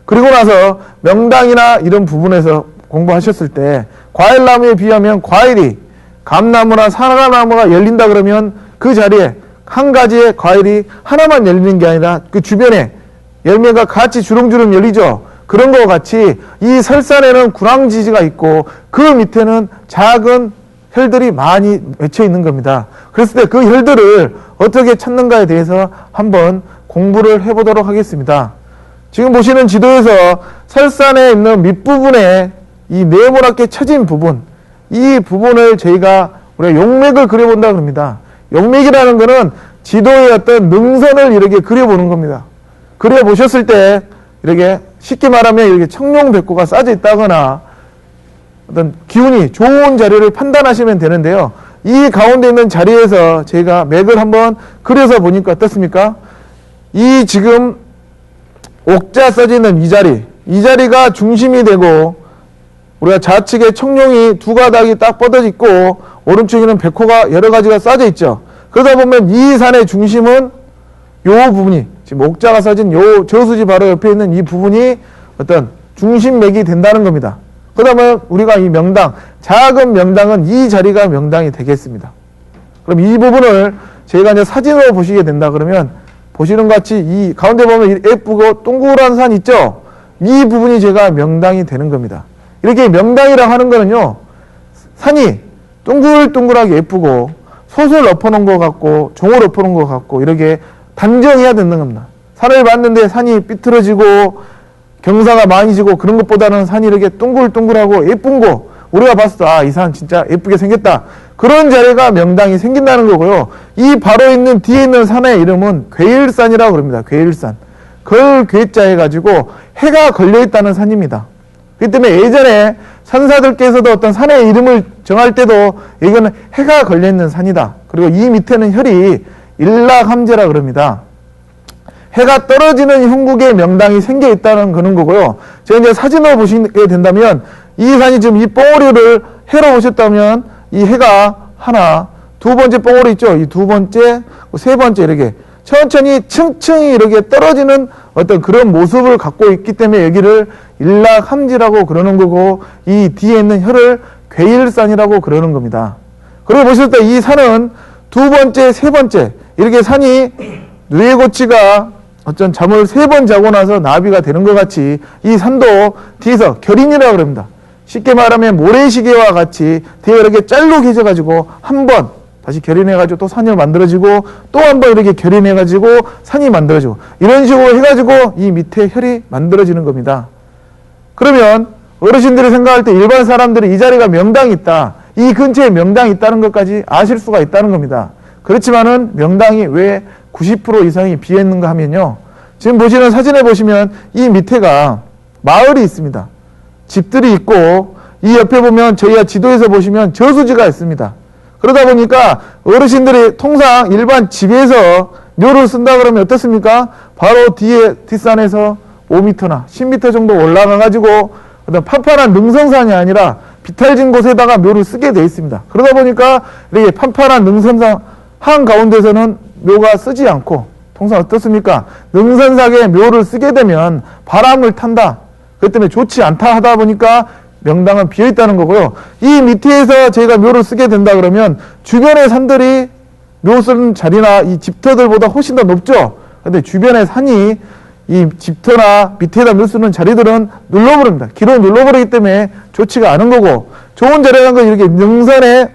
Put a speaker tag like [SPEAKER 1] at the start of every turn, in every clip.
[SPEAKER 1] 그리고 나서 명당이나 이런 부분에서 공부하셨을 때 과일나무에 비하면 과일이 감나무나 사과나무가 열린다 그러면 그 자리에 한 가지의 과일이 하나만 열리는 게 아니라 그 주변에 열매가 같이 주렁주렁 열리죠. 그런 것과 같이 이 설산에는 구랑지지가 있고 그 밑에는 작은 혈들이 많이 맺혀 있는 겁니다. 그랬을 때 그 혈들을 어떻게 찾는가에 대해서 한번 공부를 해보도록 하겠습니다. 지금 보시는 지도에서 설산에 있는 밑부분에 이 네모나게 쳐진 부분, 이 부분을 저희가 우리가 용맥을 그려본다 그럽니다. 용맥이라는 것은 지도의 어떤 능선을 이렇게 그려보는 겁니다. 그려보셨을 때 이렇게 쉽게 말하면 이렇게 청룡백구가 쌓여 있다거나 어떤 기운이 좋은 자리를 판단하시면 되는데요. 이 가운데 있는 자리에서 저희가 맥을 한번 그려서 보니까 어떻습니까? 이 지금 옥자 써져 있는 이 자리가 중심이 되고 우리가 좌측에 청룡이 두 가닥이 딱 뻗어져 있고 오른쪽에는 백호가 여러 가지가 쌓여 있죠. 그러다 보면 이 산의 중심은 요 부분이 지금 옥자가 써진 요 저수지 바로 옆에 있는 이 부분이 어떤 중심맥이 된다는 겁니다. 그러면 우리가 이 명당, 작은 명당은 이 자리가 명당이 되겠습니다. 그럼 이 부분을 저희가 이제 사진으로 보시게 된다 그러면 보시는 것 같이 이 가운데 보면 예쁘고 동그란 산 있죠? 이 부분이 제가 명당이 되는 겁니다. 이렇게 명당이라고 하는 거는요, 산이 동글동글하게 예쁘고 솥을 엎어놓은 것 같고 종을 엎어놓은 것 같고 이렇게 단정해야 되는 겁니다. 산을 봤는데 산이 삐뚤어지고 경사가 많이 지고 그런 것보다는 산이 이렇게 동글동글하고 예쁜 거 우리가 봤을 때 이 산 진짜 예쁘게 생겼다. 그런 자리가 명당이 생긴다는 거고요. 이 바로 있는 뒤에 있는 산의 이름은 괴일산이라고 그럽니다. 괴일산. 걸괴자 해가지고 해가 걸려있다는 산입니다. 그렇기 때문에 예전에 산사들께서도 어떤 산의 이름을 정할 때도 이거는 해가 걸려있는 산이다. 그리고 이 밑에는 혈이 일락함제라 그럽니다. 해가 떨어지는 형국에 명당이 생겨 있다는 그런 거고요. 제가 이제 사진으로 보시게 된다면 이 산이 지금 이 뽕오리를 해로 보셨다면 이 해가 하나, 두 번째 뽕오리 있죠? 이 두 번째, 세 번째 이렇게 천천히 층층이 이렇게 떨어지는 어떤 그런 모습을 갖고 있기 때문에 여기를 일락함지라고 그러는 거고 이 뒤에 있는 혈을 괴일산이라고 그러는 겁니다. 그리고 보실 때 이 산은 두 번째, 세 번째 이렇게 산이 뇌고치가 어떤 잠을 3번 자고 나서 나비가 되는 것 같이 이 산도 뒤에서 결인이라고 그럽니다. 쉽게 말하면 모래시계와 같이 뒤에 이렇게 짤로 계셔가지고 한 번 다시 결인해가지고 또 산이 만들어지고 또 한 번 이렇게 결인해가지고 산이 만들어지고 이런 식으로 해가지고 이 밑에 혈이 만들어지는 겁니다. 그러면 어르신들이 생각할 때 일반 사람들이 이 자리가 명당이 있다, 이 근처에 명당이 있다는 것까지 아실 수가 있다는 겁니다. 그렇지만은 명당이 왜 90% 이상이 비어있는가 하면요, 지금 보시는 사진에 보시면 이 밑에가 마을이 있습니다. 집들이 있고 이 옆에 보면 저희가 지도에서 보시면 저수지가 있습니다. 그러다 보니까 어르신들이 통상 일반 집에서 묘를 쓴다 그러면 어떻습니까? 바로 뒤에 뒷산에서 5m나 10m 정도 올라가 가지고 어떤 판판한 능선산이 아니라 비탈진 곳에다가 묘를 쓰게 되어 있습니다. 그러다 보니까 이렇게 판판한 능선산 한가운데서는 묘가 쓰지 않고 통상 어떻습니까? 능선삭에 묘를 쓰게 되면 바람을 탄다, 그렇기 때문에 좋지 않다 하다 보니까 명당은 비어있다는 거고요. 이 밑에서 저희가 묘를 쓰게 된다 그러면 주변의 산들이 묘 쓰는 자리나 이 집터들보다 훨씬 더 높죠. 근데 주변의 산이 이 집터나 밑에다 묘 쓰는 자리들은 눌러버립니다. 기로 눌러버리기 때문에 좋지가 않은 거고, 좋은 자리라는 건 이렇게 능선에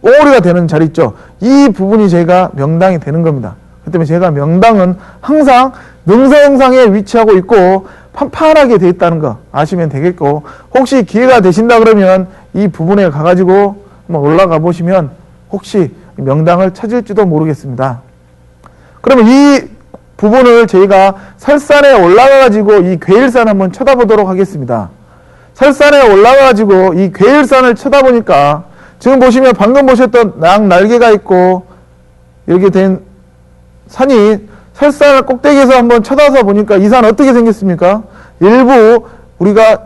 [SPEAKER 1] 옹오리가 되는 자리 있죠. 이 부분이 제가 명당이 되는 겁니다. 그렇기 때문에 제가 명당은 항상 능선상에 위치하고 있고 판판하게 되어 있다는 거 아시면 되겠고, 혹시 기회가 되신다 그러면 이 부분에 가가지고 한번 올라가 보시면 혹시 명당을 찾을지도 모르겠습니다. 그러면 이 부분을 저희가 설산에 올라가가지고 이 괴일산 한번 쳐다보도록 하겠습니다. 설산에 올라가가지고 이 괴일산을 쳐다보니까 지금 보시면 방금 보셨던 날개가 있고 이렇게 된 산이 설산 꼭대기에서 한번 쳐다서 보니까 이 산 어떻게 생겼습니까? 일부 우리가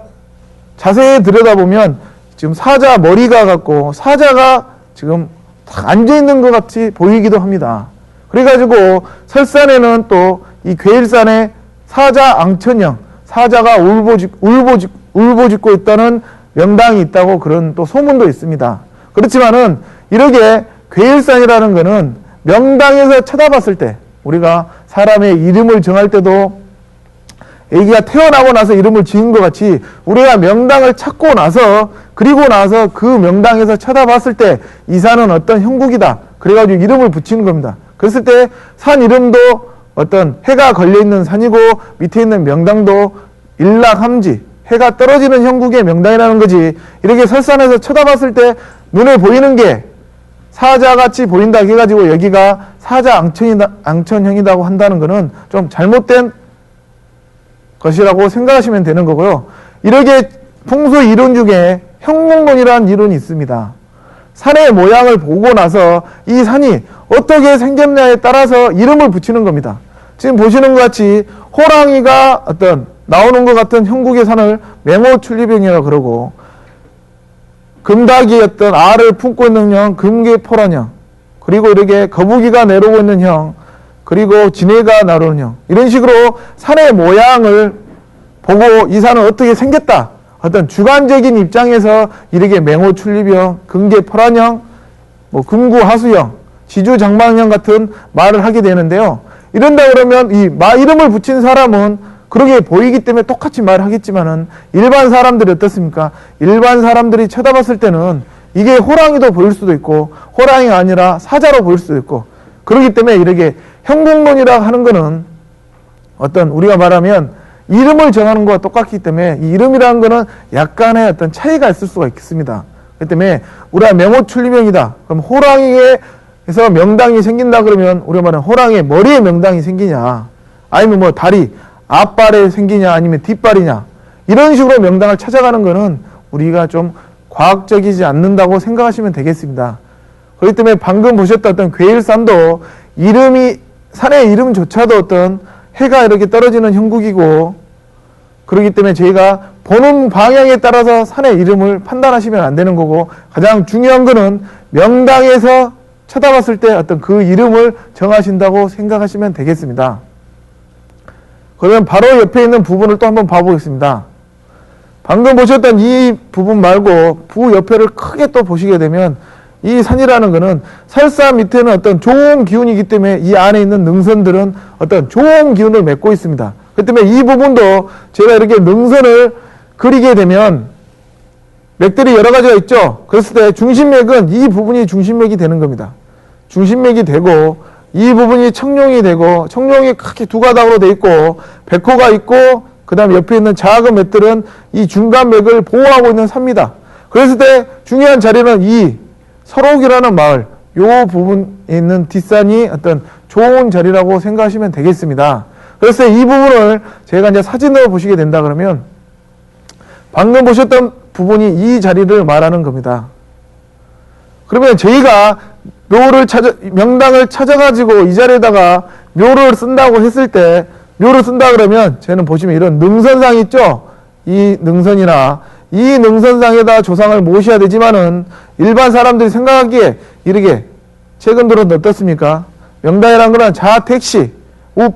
[SPEAKER 1] 자세히 들여다보면 지금 사자 머리가 같고 사자가 지금 딱 앉아있는 것 같이 보이기도 합니다. 그래가지고 설산에는 또 이 괴일산에 사자 앙천형, 사자가 울보짖고 있다는 명당이 있다고 그런 또 소문도 있습니다. 그렇지만은 이렇게 괴일산이라는 것은 명당에서 쳐다봤을 때, 우리가 사람의 이름을 정할 때도 애기가 태어나고 나서 이름을 지은 것 같이 우리가 명당을 찾고 나서, 그리고 나서 그 명당에서 쳐다봤을 때 이 산은 어떤 형국이다, 그래가지고 이름을 붙이는 겁니다. 그랬을 때 산 이름도 어떤 해가 걸려있는 산이고 밑에 있는 명당도 일락함지, 해가 떨어지는 형국의 명당이라는 거지. 이렇게 설산에서 쳐다봤을 때 눈에 보이는 게 사자같이 보인다 해가지고 여기가 사자 앙천형이라고 한다는 것은 좀 잘못된 것이라고 생각하시면 되는 거고요. 이렇게 풍수 이론 중에 형목론이라는 이론이 있습니다. 산의 모양을 보고 나서 이 산이 어떻게 생겼냐에 따라서 이름을 붙이는 겁니다. 지금 보시는 것 같이 호랑이가 어떤 나오는 것 같은 형국의 산을 맹호출리병이라고 그러고, 금닭이 어떤 알을 품고 있는 형, 금계포란형, 그리고 이렇게 거북이가 내려오고 있는 형, 그리고 지네가 나오는 형, 이런 식으로 산의 모양을 보고 이 산은 어떻게 생겼다, 어떤 주관적인 입장에서 이렇게 맹호출리병, 금계포란형, 뭐 금구하수형, 지주장방형 같은 말을 하게 되는데요. 이런다 그러면 이 이름을 붙인 사람은 그러게 보이기 때문에 똑같이 말을 하겠지만은 일반 사람들이 어떻습니까? 일반 사람들이 쳐다봤을 때는 이게 호랑이도 보일 수도 있고 호랑이가 아니라 사자로 보일 수도 있고, 그렇기 때문에 이렇게 형국론이라고 하는 거는 어떤 우리가 말하면 이름을 정하는 것과 똑같기 때문에 이 이름이라는 거는 약간의 어떤 차이가 있을 수가 있습니다. 그렇기 때문에 우리가 맹호출리명이다, 그럼 호랑이에서 명당이 생긴다 그러면 우리가 말하는 호랑이의 머리에 명당이 생기냐, 아니면 뭐 다리 앞발에 생기냐, 아니면 뒷발이냐, 이런 식으로 명당을 찾아가는 것은 우리가 좀 과학적이지 않는다고 생각하시면 되겠습니다. 그렇기 때문에 방금 보셨던 어떤 괴일산도 산의 이름조차도 어떤 해가 이렇게 떨어지는 형국이고, 그렇기 때문에 저희가 보는 방향에 따라서 산의 이름을 판단하시면 안 되는 거고, 가장 중요한 거는 명당에서 쳐다봤을 때 어떤 그 이름을 정하신다고 생각하시면 되겠습니다. 그러면 바로 옆에 있는 부분을 또 한번 봐보겠습니다. 방금 보셨던 이 부분 말고 부 옆에를 크게 또 보시게 되면 이 산이라는 것은 설산 밑에는 어떤 좋은 기운이기 때문에 이 안에 있는 능선들은 어떤 좋은 기운을 맺고 있습니다. 그렇기 때문에 이 부분도 제가 이렇게 능선을 그리게 되면 맥들이 여러 가지가 있죠. 그랬을 때 중심맥은 이 부분이 중심맥이 되는 겁니다. 중심맥이 되고, 이 부분이 청룡이 되고, 청룡이 크게 두 가닥으로 되어 있고 백호가 있고, 그 다음에 옆에 있는 작은 맥들은 이 중간맥을 보호하고 있는 산입니다. 그랬을 때 중요한 자리는 이 설옥이라는 마을, 요 부분에 있는 뒷산이 어떤 좋은 자리라고 생각하시면 되겠습니다. 그래서 이 부분을 제가 이제 사진으로 보시게 된다 그러면 방금 보셨던 부분이 이 자리를 말하는 겁니다. 그러면 저희가 명당을 찾아가지고 이 자리에다가 묘를 쓴다고 했을 때, 묘를 쓴다 그러면 저는 보시면 이런 능선상 있죠? 이 능선이나 이 능선상에다 조상을 모셔야 되지만은 일반 사람들이 생각하기에 이렇게 최근 들어는 어떻습니까? 명당이라는 거는 택시,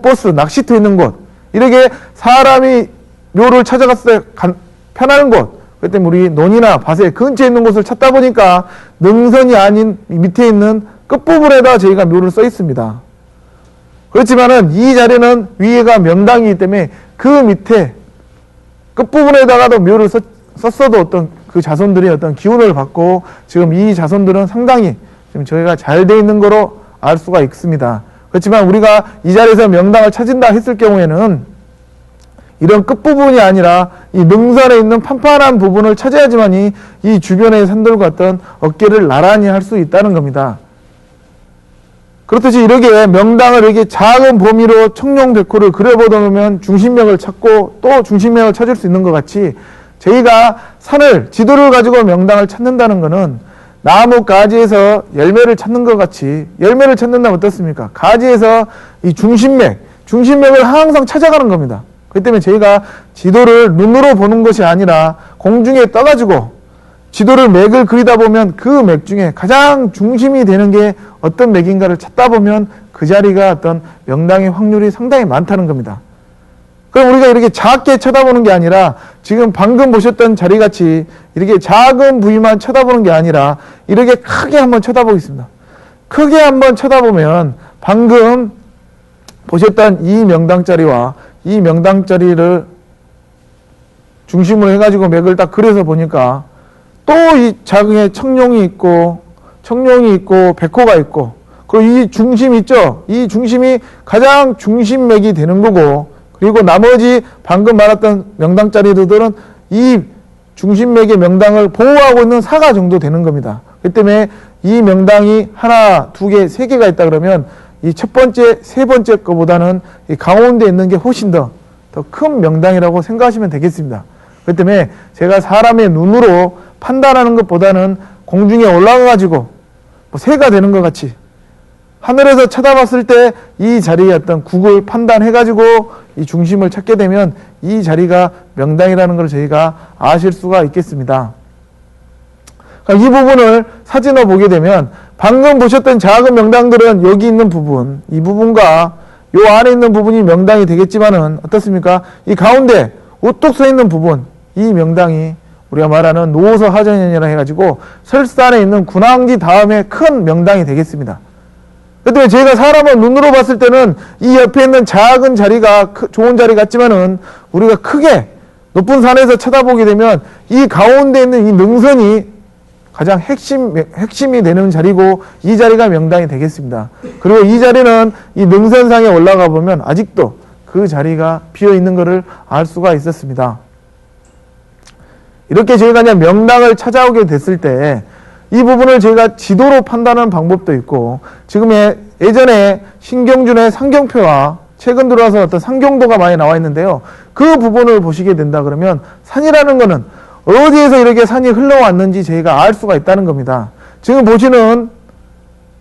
[SPEAKER 1] 버스, 낚시터 있는 곳, 이렇게 사람이 묘를 찾아갔을 때 편한 곳, 그때 우리 논이나 밭에 근처에 있는 곳을 찾다 보니까 능선이 아닌 밑에 있는 끝부분에다 저희가 묘를 써 있습니다. 그렇지만은 이 자리는 위에가 명당이기 때문에 그 밑에 끝부분에다가도 묘를 썼어도 어떤 그 자손들이 어떤 기운을 받고 지금 이 자손들은 상당히 지금 저희가 잘 돼 있는 거로 알 수가 있습니다. 그렇지만 우리가 이 자리에서 명당을 찾은다 했을 경우에는 이런 끝부분이 아니라 이 능선에 있는 판판한 부분을 찾아야지만이 이 주변의 산들과 어떤 어깨를 나란히 할 수 있다는 겁니다. 그렇듯이 이렇게 명당을 이렇게 작은 범위로 청룡백호를 그려보면 중심맥을 찾고 또 중심맥을 찾을 수 있는 것 같이 저희가 지도를 가지고 명당을 찾는다는 것은 나무 가지에서 열매를 찾는 것 같이, 열매를 찾는다면 어떻습니까? 가지에서 이 중심맥을 항상 찾아가는 겁니다. 그렇기 때문에 저희가 지도를 눈으로 보는 것이 아니라 공중에 떠가지고 지도를 맥을 그리다 보면 그 맥 중에 가장 중심이 되는 게 어떤 맥인가를 찾다 보면 그 자리가 어떤 명당의 확률이 상당히 많다는 겁니다. 그럼 우리가 이렇게 작게 쳐다보는 게 아니라 지금 방금 보셨던 자리같이 이렇게 작은 부위만 쳐다보는 게 아니라 이렇게 크게 한번 쳐다보겠습니다. 크게 한번 쳐다보면 방금 보셨던 이 명당자리와 이 명당자리를 중심으로 해가지고 맥을 딱 그려서 보니까 또 이 작은 청룡이 있고 백호가 있고 그리고 이 중심 있죠? 이 중심이 가장 중심맥이 되는 거고 그리고 나머지 방금 말했던 명당자리들은 이 중심맥의 명당을 보호하고 있는 사가 정도 되는 겁니다. 그렇기 때문에 이 명당이 하나, 두 개, 세 개가 있다 그러면 이 첫 번째, 세 번째 거보다는 이 가운데 있는 게 훨씬 더 큰 명당이라고 생각하시면 되겠습니다. 그렇기 때문에 제가 사람의 눈으로 판단하는 것보다는 공중에 올라가가지고 뭐 새가 되는 것 같이 하늘에서 쳐다봤을 때 이 자리의 어떤 국을 판단해가지고 이 중심을 찾게 되면 이 자리가 명당이라는 걸 저희가 아실 수가 있겠습니다. 이 부분을 사진을 보게 되면 방금 보셨던 작은 명당들은 여기 있는 부분, 이 부분과 요 안에 있는 부분이 명당이 되겠지만은 어떻습니까? 이 가운데 우뚝 서 있는 부분, 이 명당이 우리가 말하는 노서 하전연이라 해가지고 설산에 있는 군왕지 다음에 큰 명당이 되겠습니다. 그때 저희가 사람을 눈으로 봤을 때는 이 옆에 있는 작은 자리가 좋은 자리 같지만은 우리가 크게 높은 산에서 쳐다보게 되면 이 가운데 있는 이 능선이 가장 핵심이 되는 자리고 이 자리가 명당이 되겠습니다. 그리고 이 자리는 이 능선상에 올라가 보면 아직도 그 자리가 비어 있는 것을 알 수가 있었습니다. 이렇게 저희가 그냥 명당을 찾아오게 됐을 때 이 부분을 저희가 지도로 판단하는 방법도 있고 지금의 예전에 신경준의 상경표와 최근 들어와서 어떤 상경도가 많이 나와 있는데요. 그 부분을 보시게 된다 그러면 산이라는 거는 어디에서 이렇게 산이 흘러왔는지 저희가 알 수가 있다는 겁니다. 지금 보시는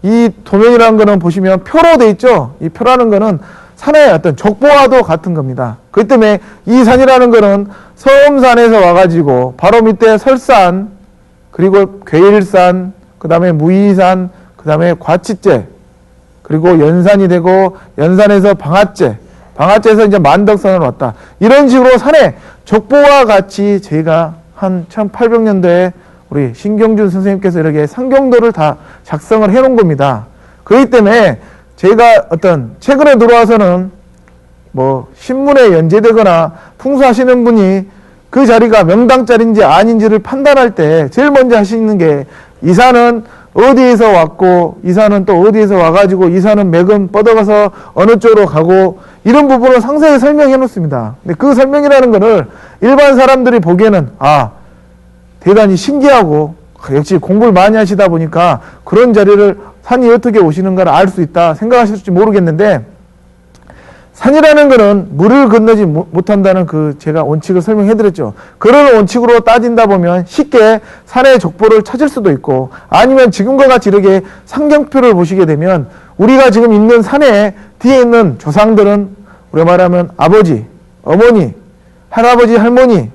[SPEAKER 1] 이 도면이라는 거는 보시면 표로 돼 있죠. 이 표라는 거는 산의 어떤 족보와도 같은 겁니다. 그렇기 때문에 이 산이라는 거는 서음산에서 와가지고 바로 밑에 설산 그리고 괴일산 그 다음에 무의산 그 다음에 과치제 그리고 연산이 되고 연산에서 방아제에서 이제 만덕산으로 왔다. 이런 식으로 산의 족보와 같이 저희가 한 1800년도에 우리 신경준 선생님께서 이렇게 상경도를 다 작성을 해 놓은 겁니다. 그렇기 때문에 제가 어떤 최근에 들어와서는 뭐 신문에 연재되거나 풍수하시는 분이 그 자리가 명당자리인지 아닌지를 판단할 때 제일 먼저 하시는 게 이 산은 어디에서 왔고 이 산은 또 어디에서 와가지고 이 산은 맥은 뻗어가서 어느 쪽으로 가고 이런 부분을 상세히 설명해 놓습니다. 근데 그 설명이라는 거를 일반 사람들이 보기에는 대단히 신기하고 역시 공부를 많이 하시다 보니까 그런 자리를 산이 어떻게 오시는가를 알 수 있다 생각하실지 모르겠는데 산이라는 거는 물을 건너지 못한다는 그 제가 원칙을 설명해 드렸죠. 그런 원칙으로 따진다 보면 쉽게 산의 족보를 찾을 수도 있고 아니면 지금과 같이 이렇게 상경표를 보시게 되면 우리가 지금 있는 산에 뒤에 있는 조상들은 우리가 말하면 아버지, 어머니, 할아버지, 할머니,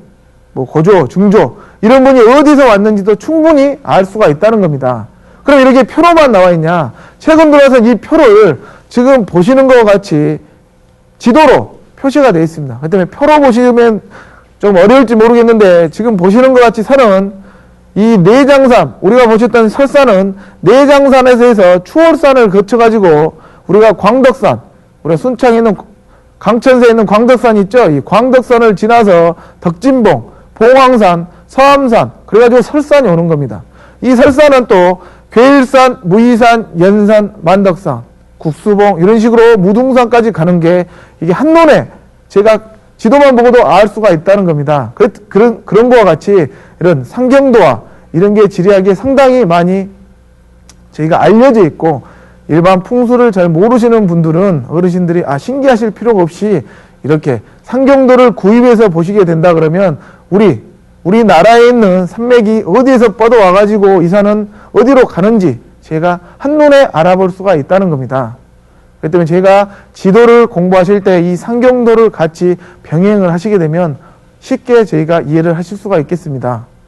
[SPEAKER 1] 뭐 고조, 중조 이런 분이 어디서 왔는지도 충분히 알 수가 있다는 겁니다. 그럼 이렇게 표로만 나와 있냐? 최근 들어서 이 표를 지금 보시는 것과 같이 지도로 표시가 되어 있습니다. 그렇기 때문에 표로 보시면 좀 어려울지 모르겠는데 지금 보시는 것 같이 산은 이 내장산, 우리가 보셨던 설산은 내장산에서 해서 추월산을 거쳐가지고 우리가 광덕산, 우리가 순창에 있는 강천세에 있는 광덕산 있죠? 이 광덕산을 지나서 덕진봉, 봉황산, 서암산, 그래가지고 설산이 오는 겁니다. 이 설산은 또 괴일산, 무의산, 연산, 만덕산, 국수봉 이런 식으로 무등산까지 가는 게 이게 한눈에 제가 지도만 보고도 알 수가 있다는 겁니다. 그런 거와 같이 이런 상경도와 이런 게 지리학에 상당히 많이 저희가 알려져 있고 일반 풍수를 잘 모르시는 분들은 어르신들이 신기하실 필요가 없이 이렇게 상경도를 구입해서 보시게 된다 그러면 우리나라에 있는 산맥이 어디에서 뻗어 와가지고 이 산은 어디로 가는지 제가 한눈에 알아볼 수가 있다는 겁니다. 그렇기 때문에 제가 지도를 공부하실 때 이 상경도를 같이 병행을 하시게 되면 쉽게 저희가 이해를 하실 수가 있겠습니다.